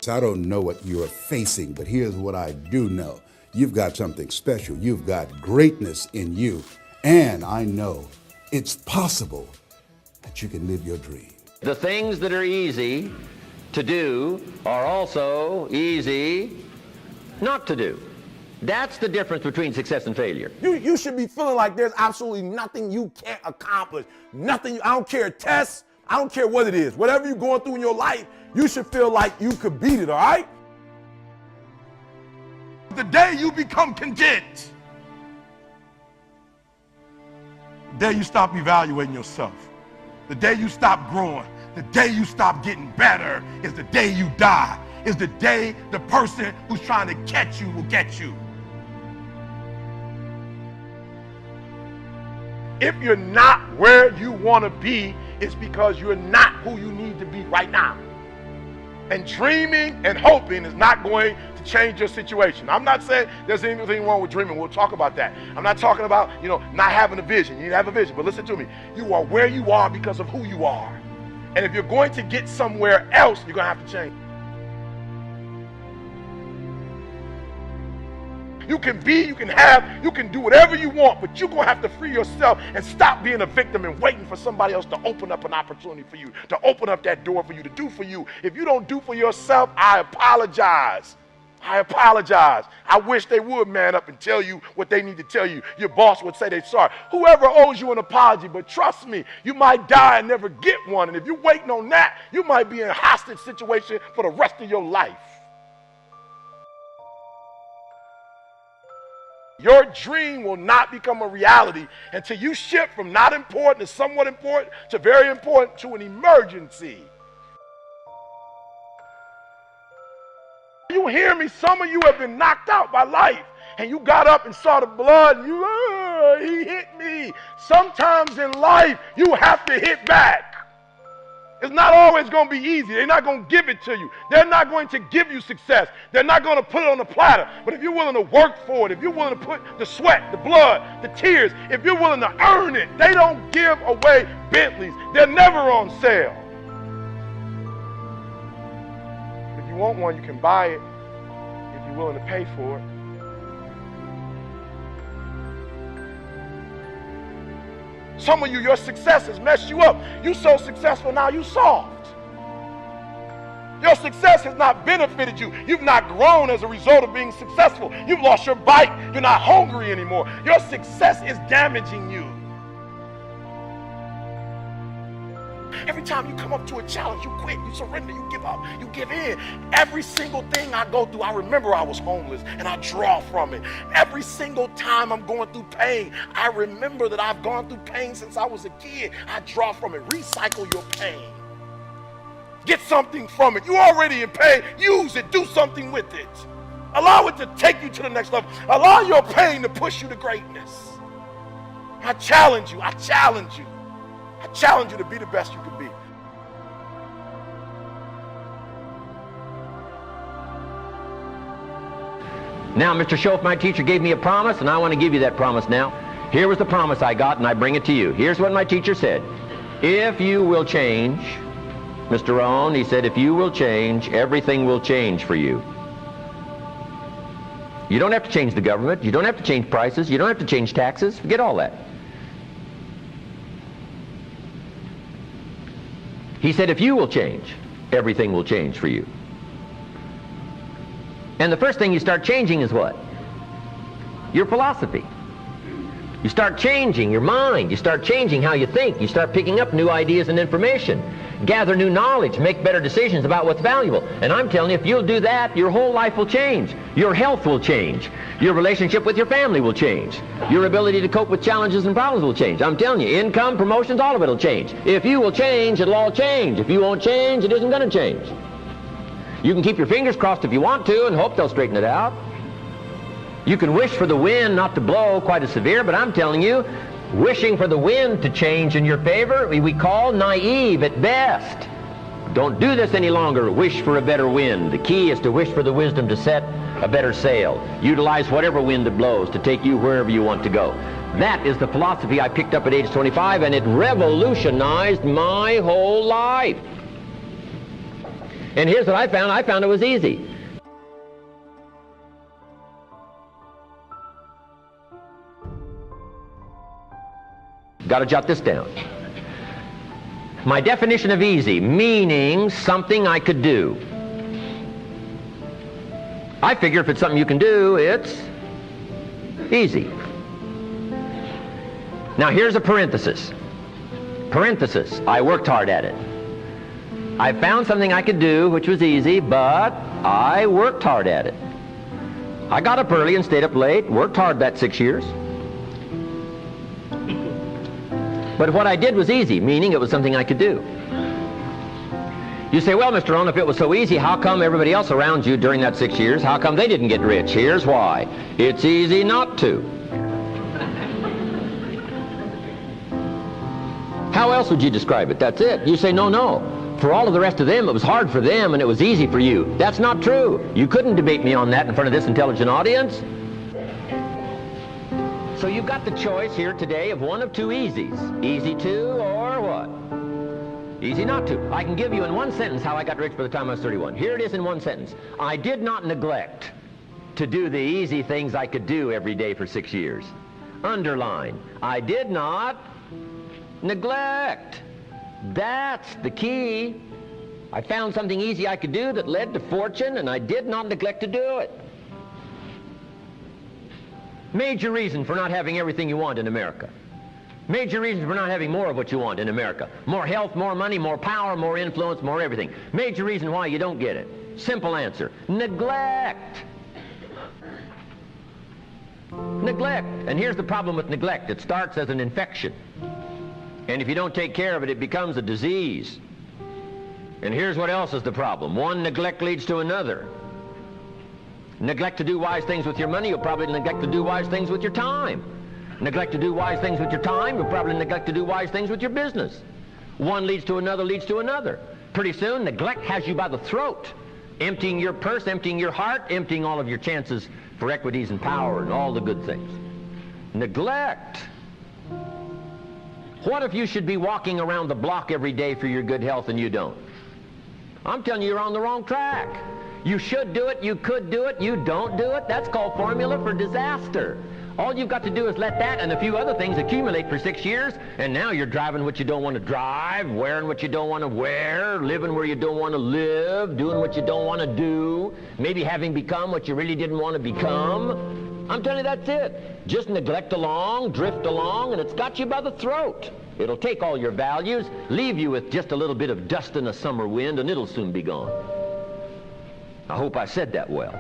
I don't know what you're facing, but here's what I do know. You've got something special. You've got greatness in you. And I know it's possible that you can live your dream. The things that are easy to do are also easy not to do. That's the difference between success and failure. You should be feeling like there's absolutely nothing you can't accomplish. Nothing, I don't care tests, I don't care what it is. Whatever you're going through in your life, you should feel like you could beat it, all right? The day you become content, the day you stop evaluating yourself, the day you stop growing, the day you stop getting better is the day you die, is the day the person who's trying to catch you will get you. If you're not where you want to be, it's because you're not who you need to be right now. And dreaming and hoping is not going to change your situation. I'm not saying there's anything wrong with dreaming. We'll talk about that. I'm not talking about, not having a vision. You need to have a vision. But listen to me. You are where you are because of who you are. And if you're going to get somewhere else, you're going to have to change. You can be, you can have, you can do whatever you want, but you're going to have to free yourself and stop being a victim and waiting for somebody else to open up an opportunity for you, to open up that door for you, to do for you. If you don't do for yourself, I apologize. I apologize. I wish they would man up and tell you what they need to tell you. Your boss would say they're sorry. Whoever owes you an apology, but trust me, you might die and never get one. And if you're waiting on that, you might be in a hostage situation for the rest of your life. Your dream will not become a reality until you shift from not important to somewhat important to very important to an emergency. You hear me? Some of you have been knocked out by life and you got up and saw the blood and he hit me. Sometimes in life you have to hit back. It's not always going to be easy. They're not going to give it to you. They're not going to give you success. They're not going to put it on a platter. But if you're willing to work for it, if you're willing to put the sweat, the blood, the tears, if you're willing to earn it, they don't give away Bentleys. They're never on sale. If you want one, you can buy it if you're willing to pay for it. Some of you, your success has messed you up. You're so successful now, you soft. Your success has not benefited you. You've not grown as a result of being successful. You've lost your bite. You're not hungry anymore. Your success is damaging you. Every time you come up to a challenge, you quit, you surrender, you give up, you give in. Every single thing I go through, I remember I was homeless and I draw from it. Every single time I'm going through pain, I remember that I've gone through pain since I was a kid. I draw from it. Recycle your pain. Get something from it. You're already in pain. Use it. Do something with it. Allow it to take you to the next level. Allow your pain to push you to greatness. I challenge you. I challenge you. I challenge you to be the best you can be. Now, Mr. Schoaf, my teacher gave me a promise, and I want to give you that promise now. Here was the promise I got, and I bring it to you. Here's what my teacher said. If you will change, Mr. Rohn, he said, if you will change, everything will change for you. You don't have to change the government. You don't have to change prices. You don't have to change taxes. Forget all that. He said, if you will change, everything will change for you. And the first thing you start changing is what? Your philosophy. You start changing your mind. You start changing how you think. You start picking up new ideas and information. Gather new knowledge. Make better decisions about what's valuable. And I'm telling you, if you'll do that, your whole life will change. Your health will change. Your relationship with your family will change. Your ability to cope with challenges and problems will change. I'm telling you, income, promotions, all of it will change. If you will change, it'll all change. If you won't change, it isn't going to change. You can keep your fingers crossed if you want to and hope they'll straighten it out. You can wish for the wind not to blow quite as severe, but I'm telling you, wishing for the wind to change in your favor, we call naive at best. Don't do this any longer. Wish for a better wind. The key is to wish for the wisdom to set a better sail. Utilize whatever wind that blows to take you wherever you want to go. That is the philosophy I picked up at age 25, and it revolutionized my whole life. And here's what I found. I found it was easy. Got to jot this down. My definition of easy, meaning something I could do. I figure if it's something you can do, it's easy. Now here's a parenthesis. Parenthesis, I worked hard at it. I found something I could do which was easy, but I worked hard at it. I got up early and stayed up late, worked hard that 6 years. But what I did was easy, meaning it was something I could do. You say, well, Mr. Rohn, if it was so easy, how come everybody else around you during that 6 years, how come they didn't get rich? Here's why. It's easy not to. How else would you describe it? That's it. You say, no. For all of the rest of them, it was hard for them and it was easy for you. That's not true. You couldn't debate me on that in front of this intelligent audience. So you've got the choice here today of one of two easies. Easy to or what? Easy not to. I can give you in one sentence how I got rich by the time I was 31. Here it is in one sentence. I did not neglect to do the easy things I could do every day for 6 years. Underline. I did not neglect. That's the key. I found something easy I could do that led to fortune, and I did not neglect to do it. Major reason for not having everything you want in America. Major reason for not having more of what you want in America. More health, more money, more power, more influence, more everything. Major reason why you don't get it. Simple answer. Neglect. Neglect. And here's the problem with neglect. It starts as an infection. And if you don't take care of it, it becomes a disease. And here's what else is the problem. One neglect leads to another. Neglect to do wise things with your money, you'll probably neglect to do wise things with your time. Neglect to do wise things with your time, you'll probably neglect to do wise things with your business. One leads to another, leads to another. Pretty soon, neglect has you by the throat, emptying your purse, emptying your heart, emptying all of your chances for equities and power and all the good things. Neglect. What if you should be walking around the block every day for your good health and you don't? I'm telling you, you're on the wrong track. You should do it, you could do it, you don't do it. That's called formula for disaster. All you've got to do is let that and a few other things accumulate for 6 years, and now you're driving what you don't want to drive, wearing what you don't want to wear, living where you don't want to live, doing what you don't want to do, maybe having become what you really didn't want to become. I'm telling you, that's it. Just neglect along, drift along, and it's got you by the throat. It'll take all your values, leave you with just a little bit of dust in a summer wind, and it'll soon be gone. I hope I said that well.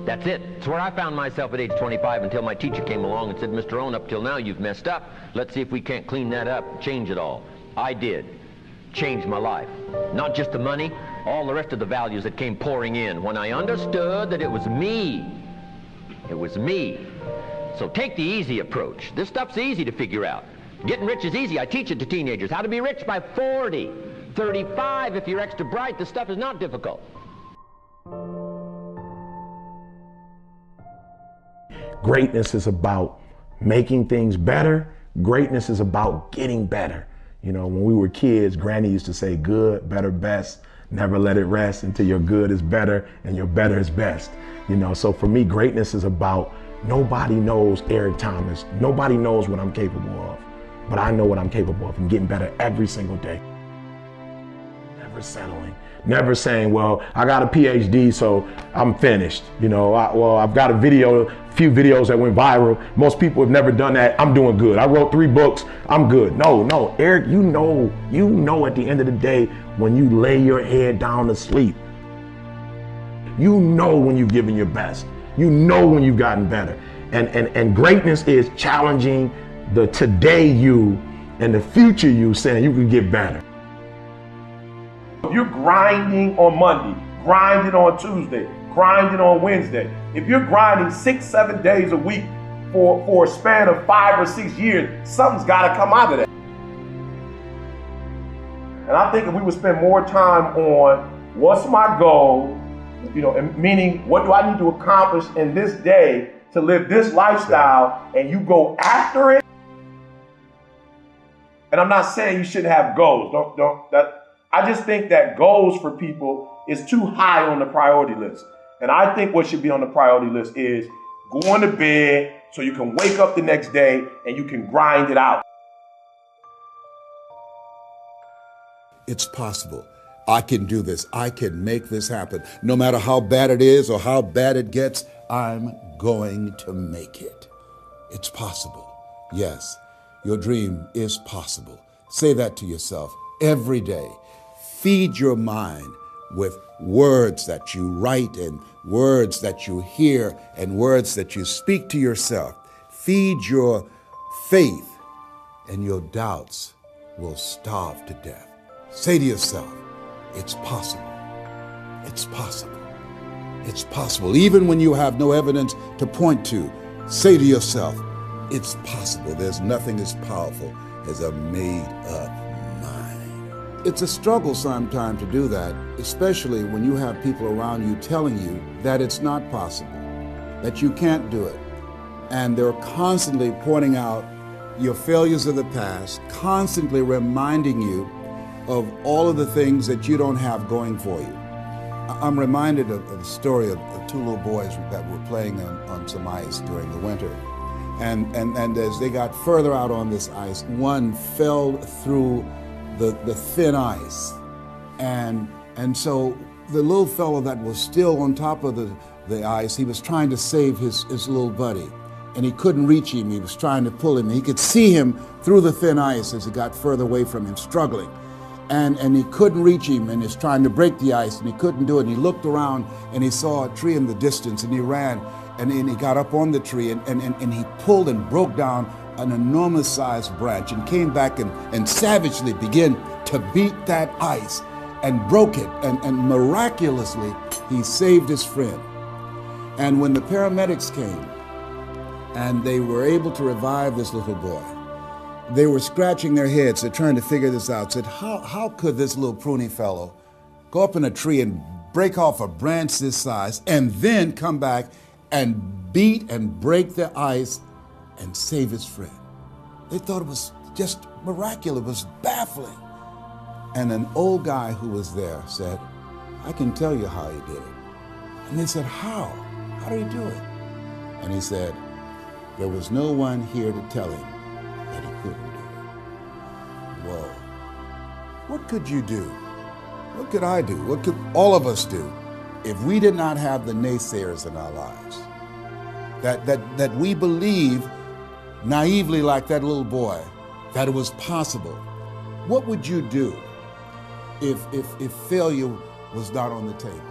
That's it. It's where I found myself at age 25 until my teacher came along and said, Mr. Rohn, up till now you've messed up. Let's see if we can't clean that up, change it all. I did. Changed my life. Not just the money, all the rest of the values that came pouring in when I understood that it was me. It was me. So take the easy approach. This stuff's easy to figure out. Getting rich is easy. I teach it to teenagers. How to be rich by 40. 35, if you're extra bright, this stuff is not difficult. Greatness is about making things better. Greatness is about getting better. You know, when we were kids, Granny used to say, good, better, best. Never let it rest until your good is better and your better is best. You know, so for me, greatness is about nobody knows Eric Thomas. Nobody knows what I'm capable of, but I know what I'm capable of and getting better every single day. Never settling, never saying, well, I got a PhD, so I'm finished. You know, I've got a few videos that went viral. Most people have never done that. I'm doing good. I wrote 3 books. I'm good. No, Eric, you know at the end of the day, when you lay your head down to sleep, you know when you've given your best. You know when you've gotten better. And greatness is challenging the today you and the future you, saying you can get better. If you're grinding on Monday, grinding on Tuesday, grinding on Wednesday, if you're grinding 6-7 days a week for a span of 5 or 6 years, something's got to come out of that. And I think if we would spend more time on what's my goal, you know, and meaning what do I need to accomplish in this day to live this lifestyle, and you go after it. And I'm not saying you shouldn't have goals. I just think that goals for people is too high on the priority list. And I think what should be on the priority list is going to bed so you can wake up the next day and you can grind it out. It's possible. I can do this. I can make this happen. No matter how bad it is or how bad it gets, I'm going to make it. It's possible. Yes, your dream is possible. Say that to yourself every day. Feed your mind with words that you write and words that you hear and words that you speak to yourself. Feed your faith and your doubts will starve to death. Say to yourself, it's possible. It's possible. It's possible. Even when you have no evidence to point to, say to yourself, it's possible. There's nothing as powerful as a made-up mind. It's a struggle sometimes to do that, especially when you have people around you telling you that it's not possible, that you can't do it. And they're constantly pointing out your failures of the past, constantly reminding you of all of the things that you don't have going for you. I'm reminded of the story of two little boys that were playing on some ice during the winter. And as they got further out on this ice, one fell through the thin ice. And so the little fellow that was still on top of the ice, he was trying to save his little buddy. And he couldn't reach him. He was trying to pull him. He could see him through the thin ice as he got further away from him, struggling. And he couldn't reach him, and he's trying to break the ice, and he couldn't do it. And he looked around, and he saw a tree in the distance, and he ran, and he got up on the tree, and he pulled and broke down an enormous-sized branch, and came back and savagely began to beat that ice, and broke it, and miraculously, he saved his friend. And when the paramedics came, and they were able to revive this little boy, they were scratching their heads. They're trying to figure this out. Said, how could this little pruny fellow go up in a tree and break off a branch this size and then come back and beat and break the ice and save his friend? They thought it was just miraculous. It was baffling. And an old guy who was there said, I can tell you how he did it. And they said, how? How did he do it? And he said, there was no one here to tell him that he couldn't do it. Whoa. What could you do? What could I do? What could all of us do if we did not have the naysayers in our lives? That we believe naively like that little boy that it was possible. What would you do if failure was not on the table?